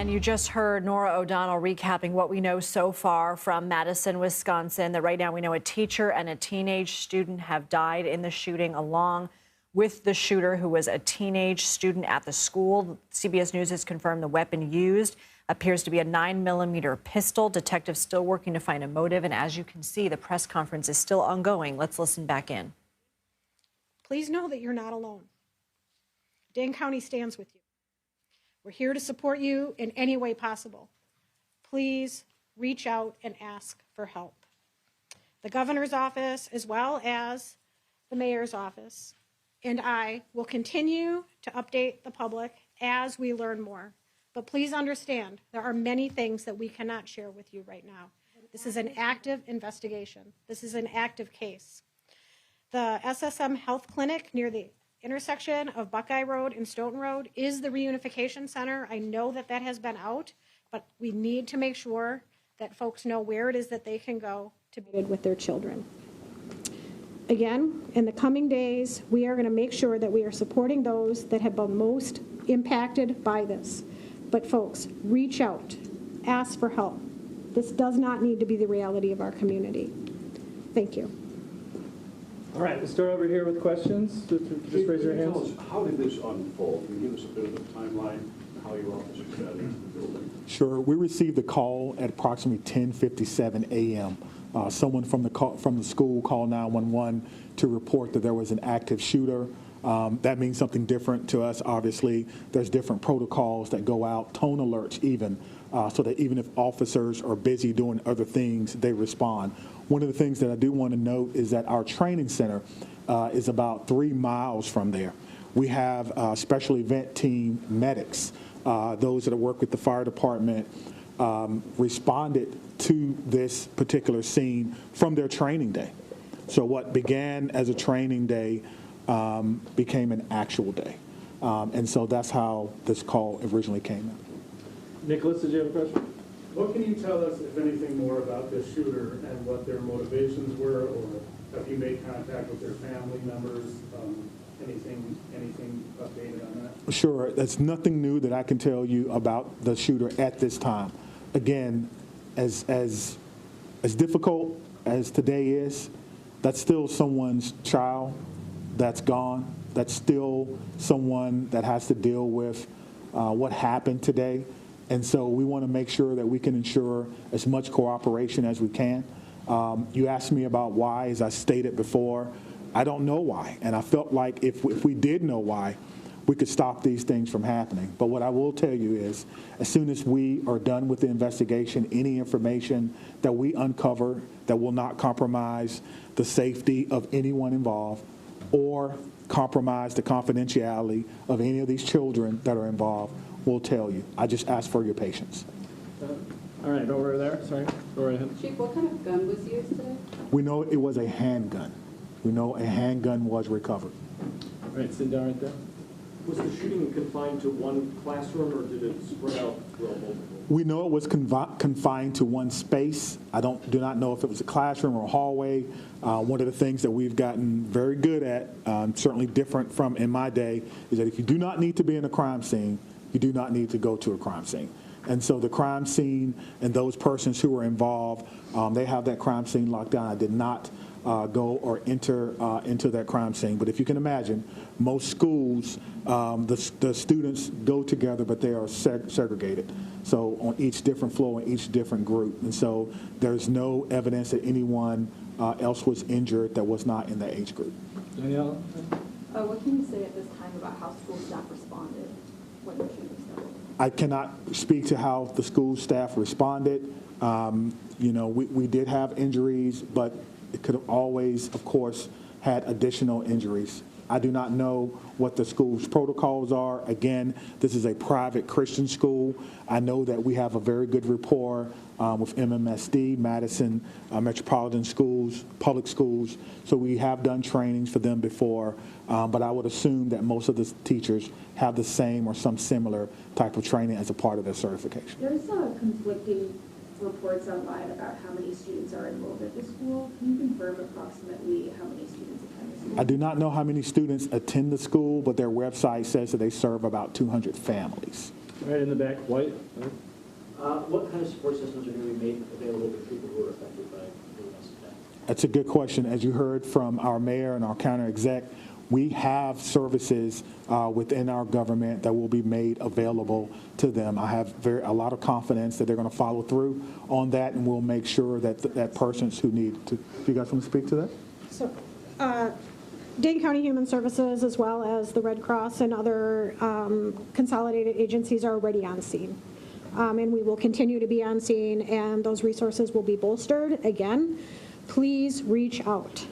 And you just heard Nora O'Donnell recapping what we know so far from Madison, Wisconsin, that right now we know a teacher and a teenage student have died in the shooting along with the shooter, who was a teenage student at the school. CBS News has confirmed the weapon used appears to be a 9mm pistol. Detectives still working to find a motive. And as you can see, the press conference is still ongoing. Let's listen back in. Please know that you're not alone. Dane County stands with you. We're here to support you in any way possible. Please reach out and ask for help. The governor's office, as well as the mayor's office, and I will continue to update the public as we learn more. But please understand, there are many things that we cannot share with you right now. This is an active investigation. This is an active case. The SSM Health Clinic near the intersection of Buckeye Road and Stoughton Road is the reunification center. I know that that has been out, but we need to make sure that folks know where it is that they can go to be with their children. Again, in the coming days, we are going to make sure that we are supporting those that have been most impacted by this. But folks, reach out, ask for help. This does not need to be the reality of our community. Thank you. All right, we'll start over here with questions. Just raise your hands. Tell us, how did this unfold? Can you give us a bit of a timeline how your officers got into the building? Sure. We received a call at approximately 10:57 a.m. Someone from the school called 911 to report that there was an active shooter. That means something different to us, obviously. There's different protocols that go out, tone alerts even, so that even if officers are busy doing other things, they respond. One of the things that I do want to note is that our training center is about 3 miles from there. We have special event team medics, those that work with the fire department, responded to this particular scene from their training day. So what began as a training day became an actual day. And so that's how this call originally came in. Nicholas, did you have a question? What can you tell us, if anything, more about this shooter and what their motivations were, or have you made contact with their family members? Anything updated on that? Sure. There's nothing new that I can tell you about the shooter at this time. Again, as difficult as today is, that's still someone's child that's gone. That's still someone that has to deal with what happened today. And so we want to make sure that we can ensure as much cooperation as we can. You asked me about why, as I stated before. I don't know why. And I felt like if we did know why, we could stop these things from happening. But what I will tell you is, as soon as we are done with the investigation, any information that we uncover that will not compromise the safety of anyone involved or compromise the confidentiality of any of these children that are involved, we'll tell you. I just ask for your patience. All right, over there. Sorry, go right ahead. Chief, what kind of gun was used today? We know it was a handgun. We know a handgun was recovered. All right, sit down right there. Was the shooting confined to one classroom, or did it spread out throughout multiple? We know it was confined to one space. I do not know if it was a classroom or a hallway. One of the things that we've gotten very good at, certainly different from in my day, is that if you do not need to be in a crime scene, you do not need to go to a crime scene. And so the crime scene and those persons who were involved, they have that crime scene locked down. I did not go or enter into that crime scene. But if you can imagine, most schools, the students go together, but they are segregated. So on each different floor, in each different group. And so there's no evidence that anyone else was injured that was not in the age group. Danielle? What can you say at this time about how school staff responded when the shooting started? I cannot speak to how the school staff responded. We did have injuries, but it could have always, of course, had additional injuries. I do not know what the school's protocols are. Again, this is a private Christian school. I know that we have a very good rapport with MMSD, Madison Metropolitan Schools, public schools. So we have done trainings for them before, but I would assume that most of the teachers have the same or some similar type of training as a part of their certification. There's conflicting reports online about how many students are enrolled at the school. Can you confirm approximately how many students attend the school? I do not know how many students attend the school, but their website says that they serve about 200 families. Right in the back, white. What kind of support systems are going to be made available to people who are affected by the attack? That's a good question. As you heard from our mayor and our county exec, we have services within our government that will be made available to them. I have a lot of confidence that they're going to follow through on that, and we'll make sure that that persons who need to. Do you guys want to speak to that? So, Dane County Human Services, as well as the Red Cross and other consolidated agencies, are already on scene. And we will continue to be on scene, and those resources will be bolstered. Again, please reach out.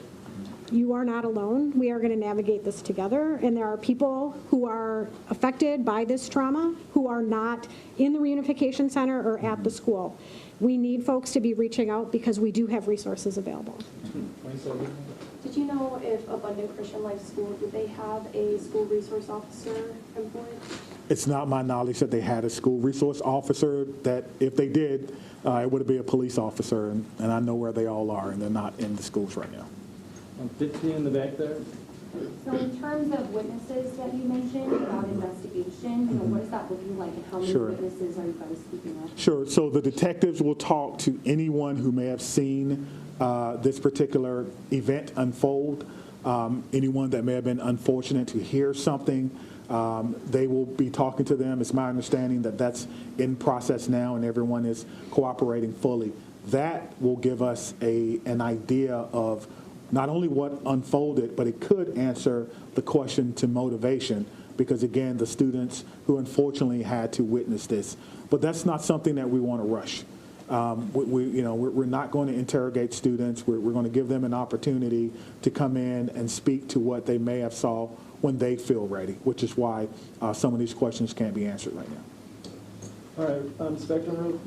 You are not alone. We are going to navigate this together, and there are people who are affected by this trauma who are not in the reunification center or at the school. We need folks to be reaching out because we do have resources available. Did you know if Abundant Christian Life School, did they have a school resource officer employed? It's not my knowledge that they had a school resource officer, that if they did, it would be a police officer, and I know where they all are, and they're not in the schools right now. 15 in the back there. So in terms of witnesses that you mentioned about investigation, what is that looking like, and how many Sure. witnesses are you guys speaking of? Sure. So the detectives will talk to anyone who may have seen this particular event unfold, anyone that may have been unfortunate to hear something. They will be talking to them. It's my understanding that that's in process now, and everyone is cooperating fully. That will give us an idea of not only what unfolded, but it could answer the question to motivation, because again, the students who unfortunately had to witness this. But that's not something that we want to rush. We're not going to interrogate students. We're going to give them an opportunity to come in and speak to what they may have saw when they feel ready, which is why some of these questions can't be answered right now. All right, Spectrum Road.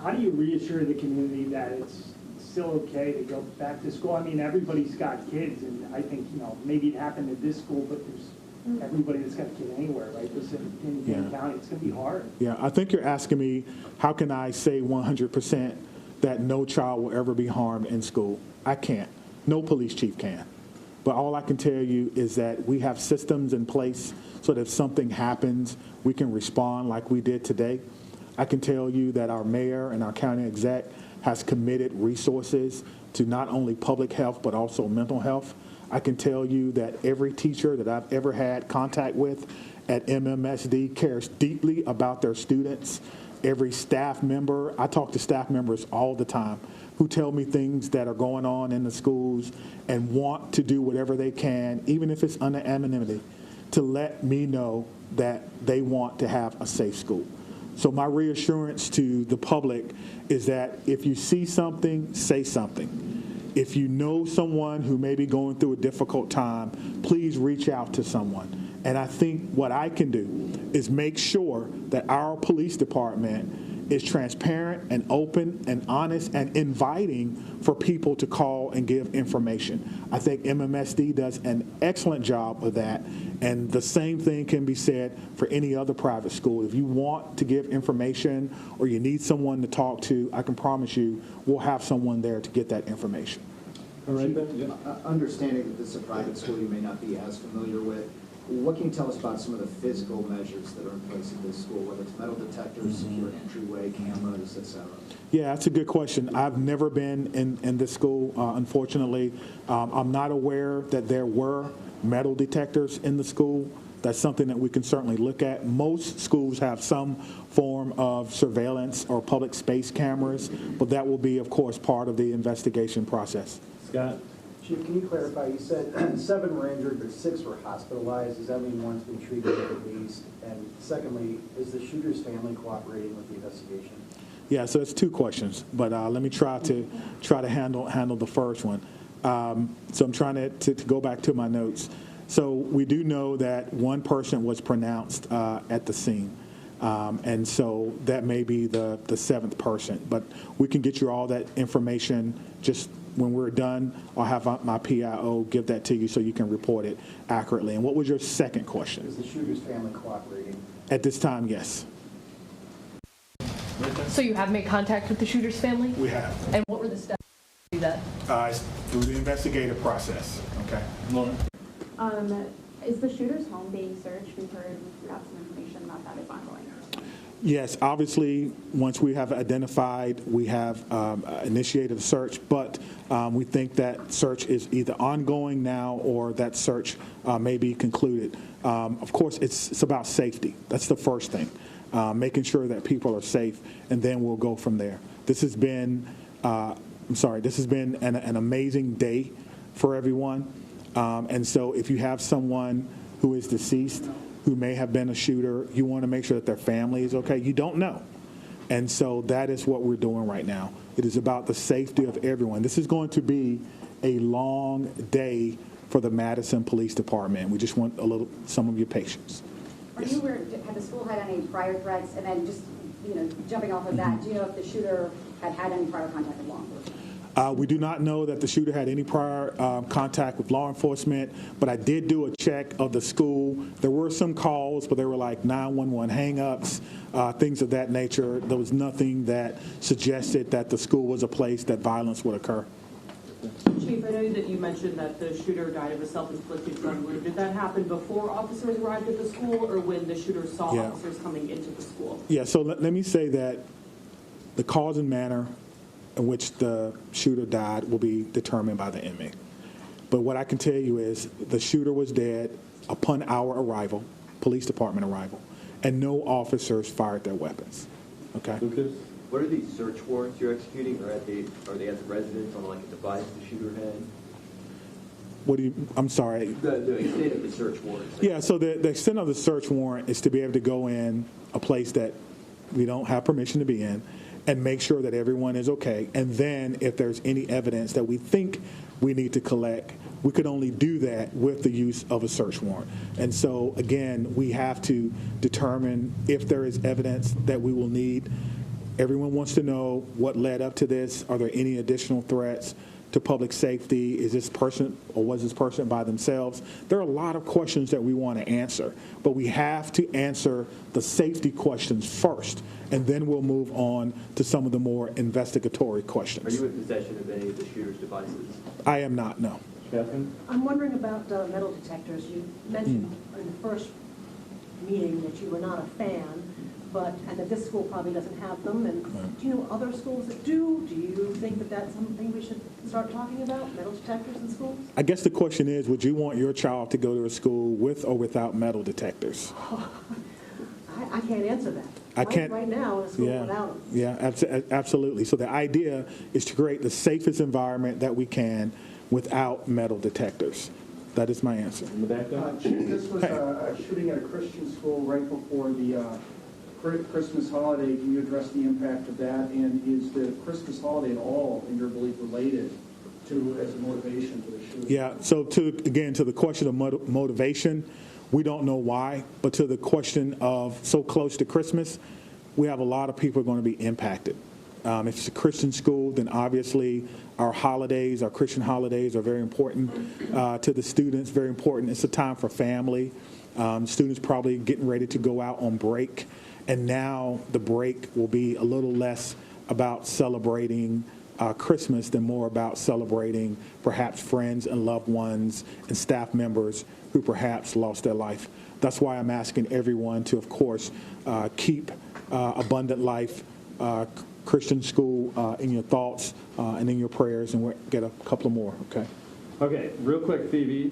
How do you reassure the community that it's still okay to go back to school? I mean, everybody's got kids, and I think, maybe it happened at this school, but there's everybody that's got a kid anywhere, right? This in Dane County, it's going to be hard. Yeah, I think you're asking me, how can I say 100% that no child will ever be harmed in school? I can't. No police chief can. But all I can tell you is that we have systems in place so that if something happens, we can respond like we did today. I can tell you that our mayor and our county exec has committed resources to not only public health, but also mental health. I can tell you that every teacher that I've ever had contact with at MMSD cares deeply about their students. Every staff member, I talk to staff members all the time who tell me things that are going on in the schools and want to do whatever they can, even if it's under anonymity, to let me know that they want to have a safe school. So my reassurance to the public is that if you see something, say something. If you know someone who may be going through a difficult time, please reach out to someone. And I think what I can do is make sure that our police department is transparent and open and honest and inviting for people to call and give information. I think MMSD does an excellent job of that, and the same thing can be said for any other private school. If you want to give information or you need someone to talk to, I can promise you we'll have someone there to get that information. All right, Ben? Yeah. Understanding that this is a private school you may not be as familiar with, what can you tell us about some of the physical measures that are in place at this school, whether it's metal detectors, secure entryway, cameras, et cetera? Yeah, that's a good question. I've never been in this school, unfortunately. I'm not aware that there were metal detectors in the school. That's something that we can certainly look at. Most schools have some form of surveillance or public space cameras, but that will be, of course, part of the investigation process. Scott? Chief, can you clarify, you said 7 were injured, but 6 were hospitalized. Does that mean one's been treated at least? And secondly, is the shooter's family cooperating with the investigation? Yeah, so it's 2 questions, but let me try to handle the first one. So I'm trying to go back to my notes. So we do know that 1 person was pronounced at the scene. And so that may be the 7th person, but we can get you all that information just when we're done. I'll have my PIO give that to you so you can report it accurately. And what was your second question? Is the shooter's family cooperating? At this time, yes. So you have made contact with the shooter's family? We have. And what were the steps to do that? It's through the investigative process. Okay. Lauren? Is the shooter's home being searched? We've got some information about that is ongoing. Yes, obviously, once we have identified, we have initiated a search, but we think that search is either ongoing now or that search may be concluded. Of course, it's about safety. That's the first thing, making sure that people are safe, and then we'll go from there. This has been, this has been an amazing day for everyone, and so if you have someone who is deceased, who may have been a shooter, you want to make sure that their family is okay. You don't know. And so that is what we're doing right now. It is about the safety of everyone. This is going to be a long day for the Madison Police Department. We just want some of your patience. Are you aware, had the school had any prior threats? And then just, jumping off of that, do you know if the shooter had any prior contact with law enforcement? We do not know that the shooter had any prior contact with law enforcement, but I did do a check of the school. There were some calls, but they were like 911 hang-ups, things of that nature. There was nothing that suggested that the school was a place that violence would occur. Chief, I know that you mentioned that the shooter died of a self-inflicted gun wound. Did that happen before officers arrived at the school or when the shooter saw officers coming into the school? Yeah, so let me say that the cause and manner in which the shooter died will be determined by the inmate. But what I can tell you is the shooter was dead upon our arrival, police department arrival, and no officers fired their weapons. Okay? Lucas? What are these search warrants you're executing? Are they at the residence on like a device the shooter had? What do you, I'm sorry. The extent of the search warrants. Yeah, so the extent of the search warrant is to be able to go in a place that we don't have permission to be in and make sure that everyone is okay. And then if there's any evidence that we think we need to collect, we could only do that with the use of a search warrant. And so, again, we have to determine if there is evidence that we will need. Everyone wants to know what led up to this. Are there any additional threats to public safety? Is this person or was this person by themselves? There are a lot of questions that we want to answer, but we have to answer the safety questions first, and then we'll move on to some of the more investigatory questions. Are you in possession of any of the shooter's devices? I am not, no. Catherine? I'm wondering about metal detectors. You mentioned in the first meeting that you were not a fan, and that this school probably doesn't have them. And do you know other schools that do? Do you think that that's something we should start talking about, metal detectors in schools? I guess the question is, would you want your child to go to a school with or without metal detectors? I can't answer that. I can't. Right now, in a school without them. Yeah, absolutely. So the idea is to create the safest environment that we can without metal detectors. That is my answer. In the back there? This was a shooting at a Christian school right before the Christmas holiday. Can you address the impact of that? And is the Christmas holiday at all, in your belief, related to as a motivation for the shooting? Yeah, so to the question of motivation, we don't know why, but to the question of so close to Christmas, we have a lot of people going to be impacted. If it's a Christian school, then obviously our holidays, our Christian holidays are very important to the students, very important. It's a time for family. Students probably getting ready to go out on break, and now the break will be a little less about celebrating Christmas than more about celebrating perhaps friends and loved ones and staff members who perhaps lost their life. That's why I'm asking everyone to, of course, keep Abundant Life Christian School in your thoughts and in your prayers, and we'll get a couple more, okay? Okay, real quick, Phoebe.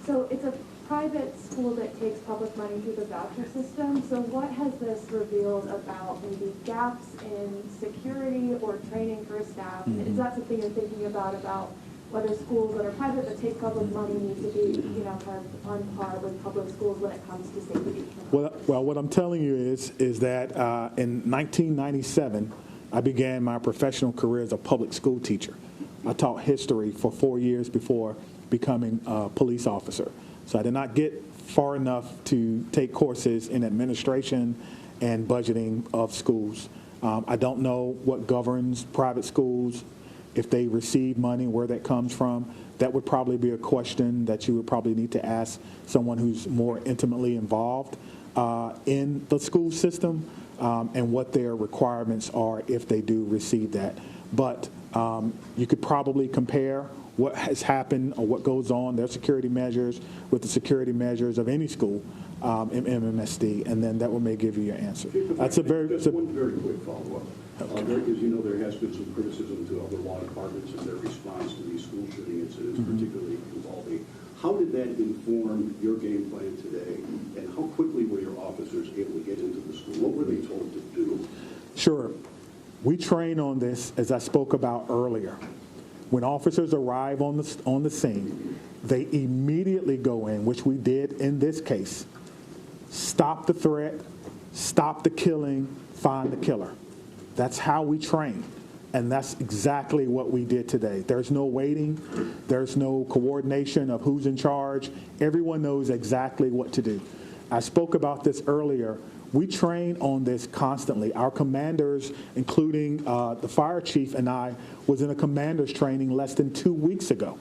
So it's a private school that takes public money through the voucher system. So what has this revealed about maybe gaps in security or training for staff? Mm-hmm. Is that something you're thinking about whether schools that are private that take public money need to be, kind of on par with public schools when it comes to safety? Well, what I'm telling you is that in 1997, I began my professional career as a public school teacher. I taught history for 4 years before becoming a police officer. So I did not get far enough to take courses in administration and budgeting of schools. I don't know what governs private schools, if they receive money, where that comes from. That would probably be a question that you would probably need to ask someone who's more intimately involved in the school system and what their requirements are if they do receive that. But you could probably compare what has happened or what goes on, their security measures, with the security measures of any school in MMSD, and then that may give you your answer. That's a very... Just one very quick follow-up. As you know, there has been some criticism to other law departments and their response to these school shooting incidents, particularly involving. How did that inform your game plan today, and how quickly were your officers able to get into the school? What were they told to do? Sure. We train on this, as I spoke about earlier. When officers arrive on the scene, they immediately go in, which we did in this case, stop the threat, stop the killing, find the killer. That's how we train. And that's exactly what we did today. There's no waiting. There's no coordination of who's in charge. Everyone knows exactly what to do. I spoke about this earlier. We train on this constantly. Our commanders, including the fire chief and I, was in a commander's training less than 2 weeks ago,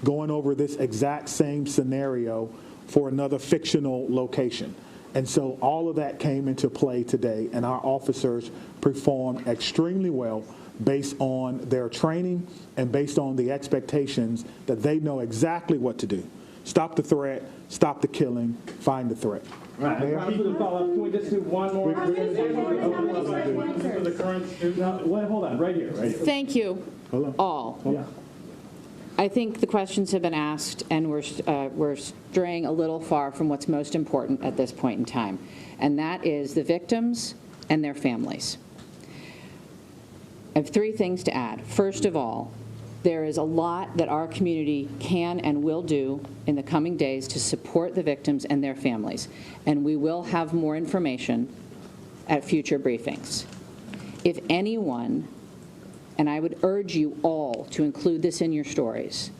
going over this exact same scenario for another fictional location. And so all of that came into play today, and our officers performed extremely well based on their training and based on the expectations that they know exactly what to do. Stop the threat, stop the killing, find the threat. Right. Can we just do one more? For the current student. No, hold on, right here. Thank you, all. I think the questions have been asked, and we're straying a little far from what's most important at this point in time, and that is the victims and their families. I have 3 things to add. First of all, there is a lot that our community can and will do in the coming days to support the victims and their families, and we will have more information at future briefings. If anyone, and I would urge you all to include this in your stories,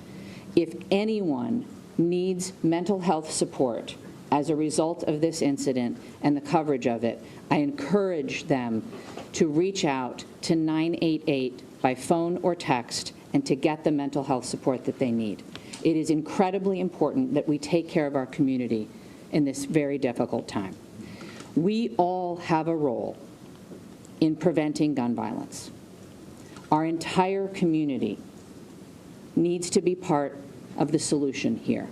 if anyone needs mental health support as a result of this incident and the coverage of it, I encourage them to reach out to 988 by phone or text and to get the mental health support that they need. It is incredibly important that we take care of our community in this very difficult time. We all have a role in preventing gun violence. Our entire community needs to be part of the solution here.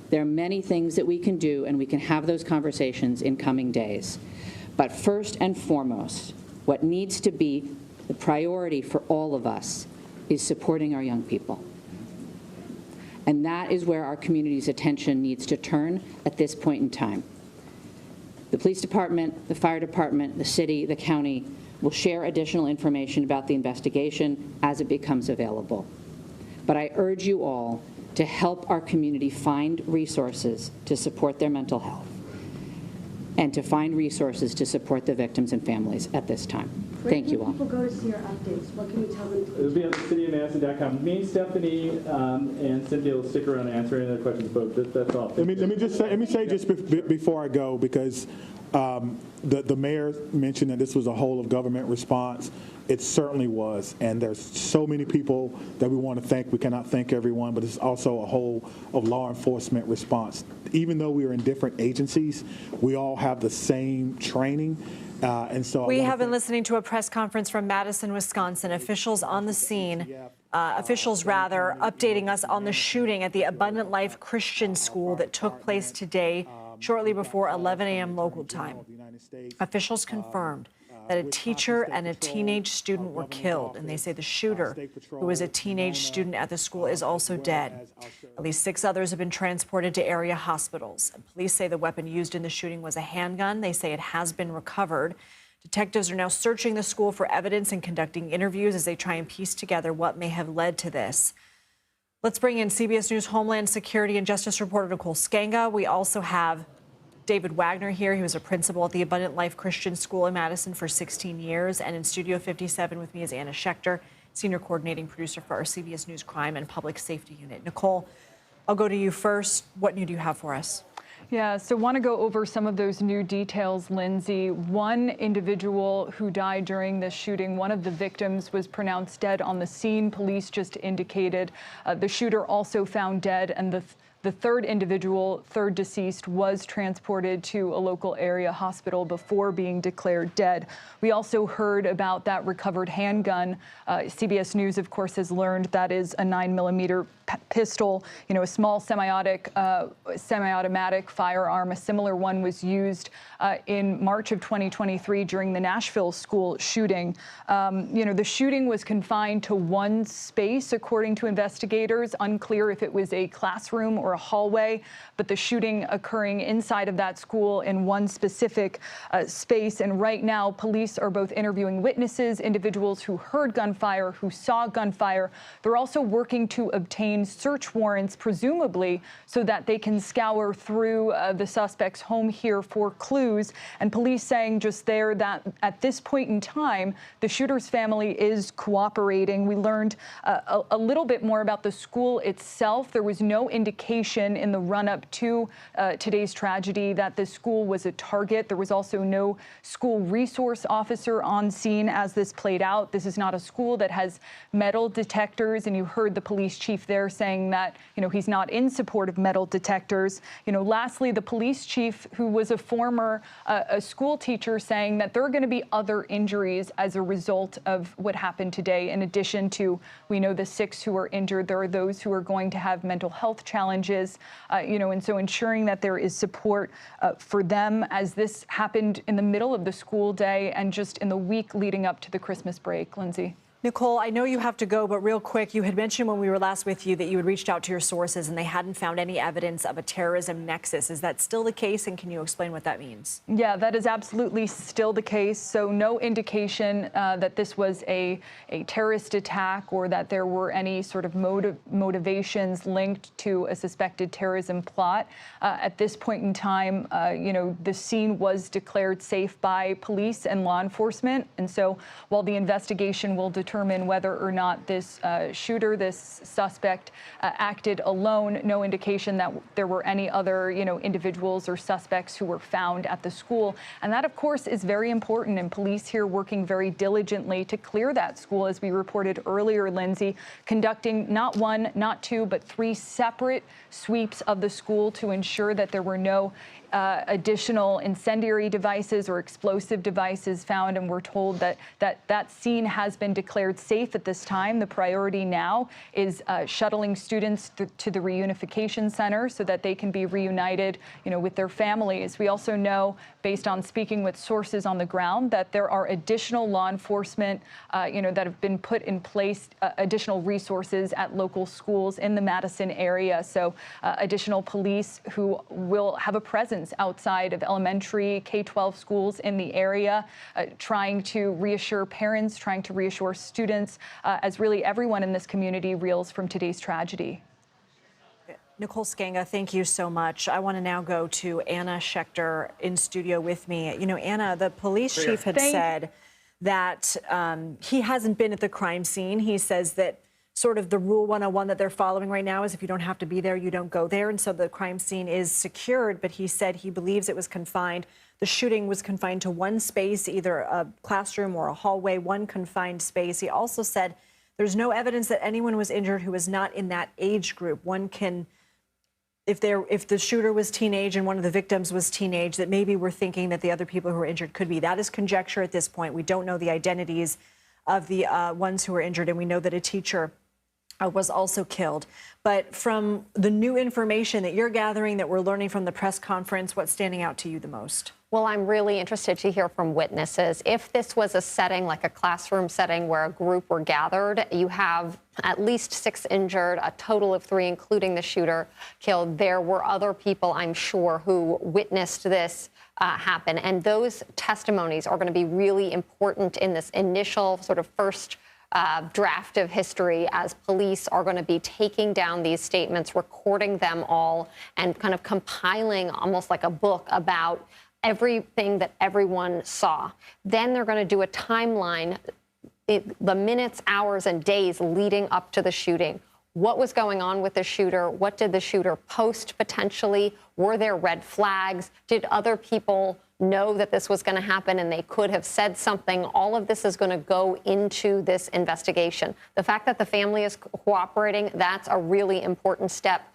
There are many things that we can do, and we can have those conversations in coming days. But first and foremost, what needs to be the priority for all of us is supporting our young people. And that is where our community's attention needs to turn at this point in time. The police department, the fire department, the city, the county will share additional information about the investigation as it becomes available. But I urge you all to help our community find resources to support their mental health and to find resources to support the victims and families at this time. Thank you all. Where can people go to see your updates? What can you tell them? It'll be on cityofmadison.com. Me, Stephanie, and Cynthia will stick around and answer any other questions, but that's all. Let me say just before I go, because the mayor mentioned that this was a whole of government response. It certainly was, and there's so many people that we want to thank. We cannot thank everyone, but it's also a whole of law enforcement response. Even though we are in different agencies, we all have the same training. And so we have been listening to a press conference from Madison, Wisconsin. Officials on the scene, updating us on the shooting at the Abundant Life Christian School that took place today, shortly before 11 a.m. local time. Officials confirmed that a teacher and a teenage student were killed, and they say the shooter, who was a teenage student at the school, is also dead. At least 6 others have been transported to area hospitals. And police say the weapon used in the shooting was a handgun. They say it has been recovered. Detectives are now searching the school for evidence and conducting interviews as they try and piece together what may have led to this. Let's bring in CBS News Homeland Security and Justice reporter Nicole Sganga. We also have David Wagner here. He was a principal at the Abundant Life Christian School in Madison for 16 years. And in Studio 57 with me is Anna Schecter, senior coordinating producer for our CBS News Crime and Public Safety Unit. Nicole, I'll go to you first. What new do you have for us? Yeah, so want to go over some of those new details, Lindsay. One individual who died during this shooting, one of the victims, was pronounced dead on the scene. Police just indicated the shooter also found dead, and the third individual, third deceased, was transported to a local area hospital before being declared dead. We also heard about that recovered handgun. CBS News, of course, has learned that is a 9mm pistol, a small semi-automatic firearm. A similar one was used in March of 2023 during the Nashville school shooting. The shooting was confined to one space, according to investigators. Unclear if it was a classroom or a hallway, but the shooting occurring inside of that school in one specific space. And right now, police are both interviewing witnesses, individuals who heard gunfire, who saw gunfire. They're also working to obtain search warrants, presumably, so that they can scour through the suspect's home here for clues. And police saying just there that at this point in time, the shooter's family is cooperating. We learned a little bit more about the school itself. There was no indication in the run-up to today's tragedy that the school was a target. There was also no school resource officer on scene as this played out. This is not a school that has metal detectors, and you heard the police chief there saying that, he's not in support of metal detectors. Lastly, the police chief, who was a former a school teacher, saying that there are going to be other injuries as a result of what happened today. In addition to, we know the 6 who are injured, there are those who are going to have mental health challenges, and so ensuring that there is support for them as this happened in the middle of the school day and just in the week leading up to the Christmas break. Lindsay. Nicole, I know you have to go, but real quick, you had mentioned when we were last with you that you had reached out to your sources and they hadn't found any evidence of a terrorism nexus. Is that still the case, and can you explain what that means? Yeah, that is absolutely still the case. So no indication that this was a terrorist attack or that there were any sort of motivations linked to a suspected terrorism plot. At this point in time, the scene was declared safe by police and law enforcement. And so while the investigation will determine whether or not this shooter, this suspect, acted alone, no indication that there were any other, individuals or suspects who were found at the school. And that, of course, is very important. And police here working very diligently to clear that school, as we reported earlier, Lindsay, conducting not 1, not 2, but 3 separate sweeps of the school to ensure that there were no additional incendiary devices or explosive devices found, and we're told that scene has been declared safe at this time. The priority now is shuttling students to the reunification center so that they can be reunited, with their families. We also know, based on speaking with sources on the ground, that there are additional law enforcement, that have been put in place, additional resources at local schools in the Madison area. So additional police who will have a presence outside of elementary K-12 schools in the area, trying to reassure parents, trying to reassure students, as really everyone in this community reels from today's tragedy. Nicole Sganga, thank you so much. I want to now go to Anna Schecter in studio with me. Anna, the police chief had said that he hasn't been at the crime scene. He says that sort of the rule 101 that they're following right now is if you don't have to be there, you don't go there. And so the crime scene is secured, but he said he believes it was confined. The shooting was confined to one space, either a classroom or a hallway, one confined space. He also said there's no evidence that anyone was injured who was not in that age group. One can, if the shooter was teenage and one of the victims was teenage, that maybe we're thinking that the other people who were injured could be. That is conjecture at this point. We don't know the identities of the ones who were injured, and we know that a teacher was also killed. But from the new information that you're gathering, that we're learning from the press conference, what's standing out to you the most? Well, I'm really interested to hear from witnesses. If this was a setting, like a classroom setting where a group were gathered, you have at least 6 injured, a total of 3, including the shooter, killed. There were other people, I'm sure, who witnessed this happen. And those testimonies are going to be really important in this initial sort of first draft of history, as police are going to be taking down these statements, recording them all, and kind of compiling almost like a book about everything that everyone saw. Then they're going to do a timeline, the minutes, hours, and days leading up to the shooting. What was going on with the shooter? What did the shooter post potentially? Were there red flags? Did other people know that this was going to happen and they could have said something? All of this is going to go into this investigation. The fact that the family is cooperating, that's a really important step.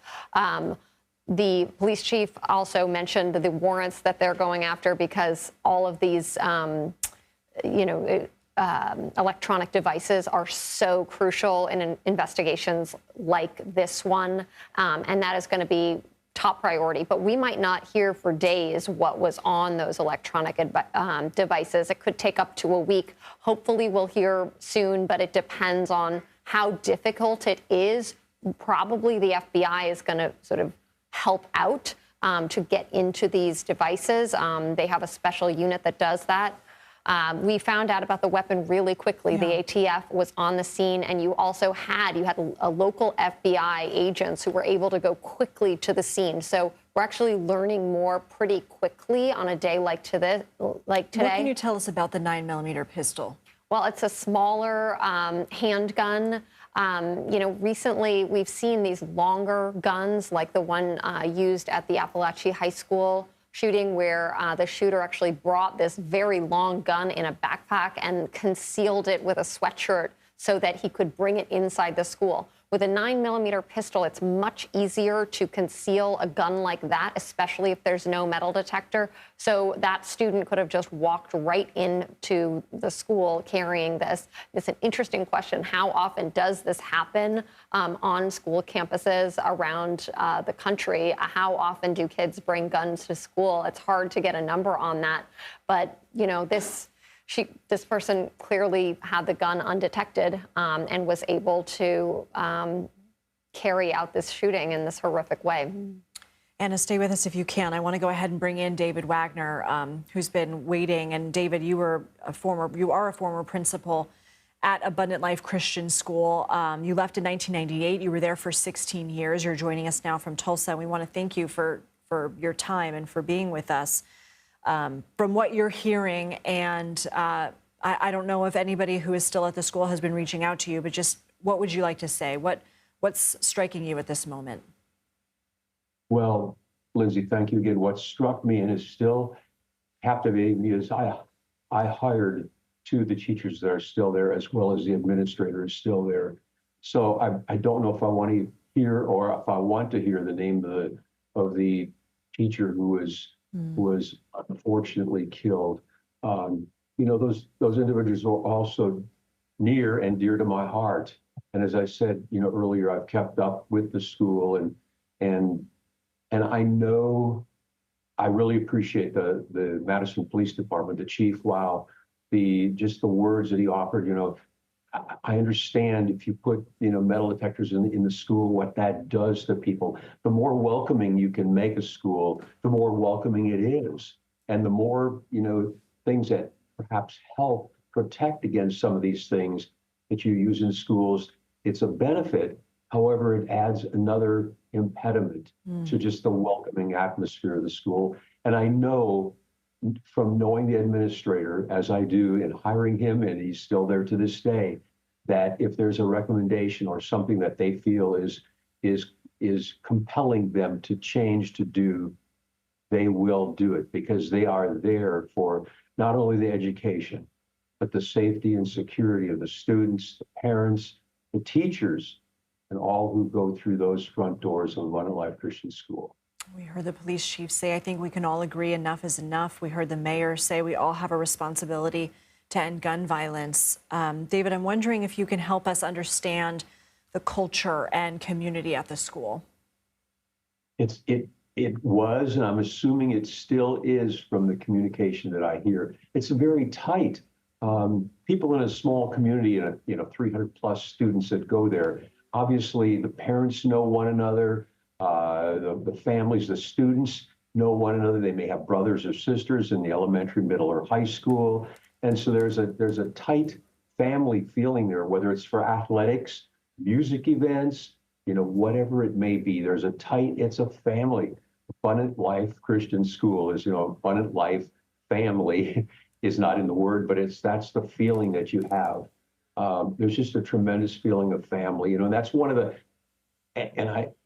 The police chief also mentioned the warrants that they're going after, because all of these, electronic devices are so crucial in investigations like this one, and that is going to be top priority. But we might not hear for days what was on those electronic devices. It could take up to a week. Hopefully we'll hear soon, but it depends on how difficult it is. Probably the FBI is going to sort of help out to get into these devices. They have a special unit that does that. We found out about the weapon really quickly. The ATF was on the scene, and you had a local FBI agents who were able to go quickly to the scene. So we're actually learning more pretty quickly on a day like today. What can you tell us about the 9mm pistol? Well, it's a smaller handgun. Recently we've seen these longer guns, like the one used at the Appalachia High School shooting, where the shooter actually brought this very long gun in a backpack and concealed it with a sweatshirt so that he could bring it inside the school. With a 9mm pistol, it's much easier to conceal a gun like that, especially if there's no metal detector. So that student could have just walked right into the school carrying this. It's an interesting question. How often does this happen on school campuses around the country? How often do kids bring guns to school? It's hard to get a number on that. But, this person clearly had the gun undetected and was able to carry out this shooting in this horrific way. Anna, stay with us if you can. I want to go ahead and bring in David Wagner, who's been waiting. And David, you are a former principal at Abundant Life Christian School. You left in 1998. You were there for 16 years. You're joining us now from Tulsa. We want to thank you for your time and for being with us. From what you're hearing, and I don't know if anybody who is still at the school has been reaching out to you, but just what would you like to say? What's striking you at this moment? Well, Lindsay, thank you again. What struck me and is still captivating me is I hired two of the teachers that are still there, as well as the administrator is still there. So I don't know if I want to hear or if I want to hear the name of the teacher who was unfortunately killed. Those individuals are also near and dear to my heart. And as I said, earlier, I've kept up with the school and I know I really appreciate the Madison Police Department, the chief. Wow, the words that he offered. I understand if you put metal detectors in the school, what that does to people. The more welcoming you can make a school, the more welcoming it is, and the more things that perhaps help protect against some of these things that you use in schools. It's a benefit. However, it adds another impediment to just the welcoming atmosphere of the school. And I know from knowing the administrator, as I do, and hiring him, and he's still there to this day, that if there's a recommendation or something that they feel is compelling them to change to do, they will do it, because they are there for not only the education, but the safety and security of the students, the parents, the teachers, and all who go through those front doors of Abundant Life Christian School. We heard the police chief say, I think we can all agree enough is enough. We heard the mayor say we all have a responsibility to end gun violence. David, I'm wondering if you can help us understand the culture and community at the school. It was, and I'm assuming it still is from the communication that I hear. It's very tight. People in a small community, 300 plus students that go there. Obviously, the parents know one another. The families, the students know one another. They may have brothers or sisters in the elementary, middle, or high school. And so there's a tight family feeling there, whether it's for athletics, music events, whatever it may be. It's a family. Abundant Life Christian School is, Abundant Life family is not in the word, but that's the feeling that you have. There's just a tremendous feeling of family, and that's one of the,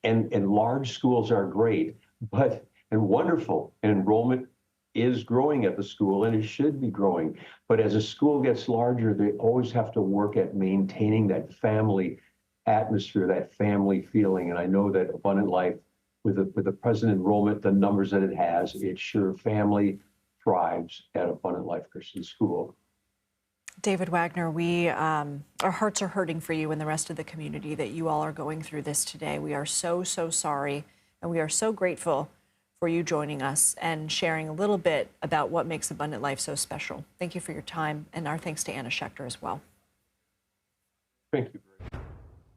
and large schools are great, and wonderful, and enrollment is growing at the school, and it should be growing. But as a school gets larger, they always have to work at maintaining that family atmosphere, that family feeling. And I know that Abundant Life, with the present enrollment, the numbers that it has, it's sure family thrives at Abundant Life Christian School. David Wagner, our hearts are hurting for you and the rest of the community that you all are going through this today. We are so, so sorry, and we are so grateful for you joining us and sharing a little bit about what makes Abundant Life so special. Thank you for your time, and our thanks to Anna Schecter as well. Thank you.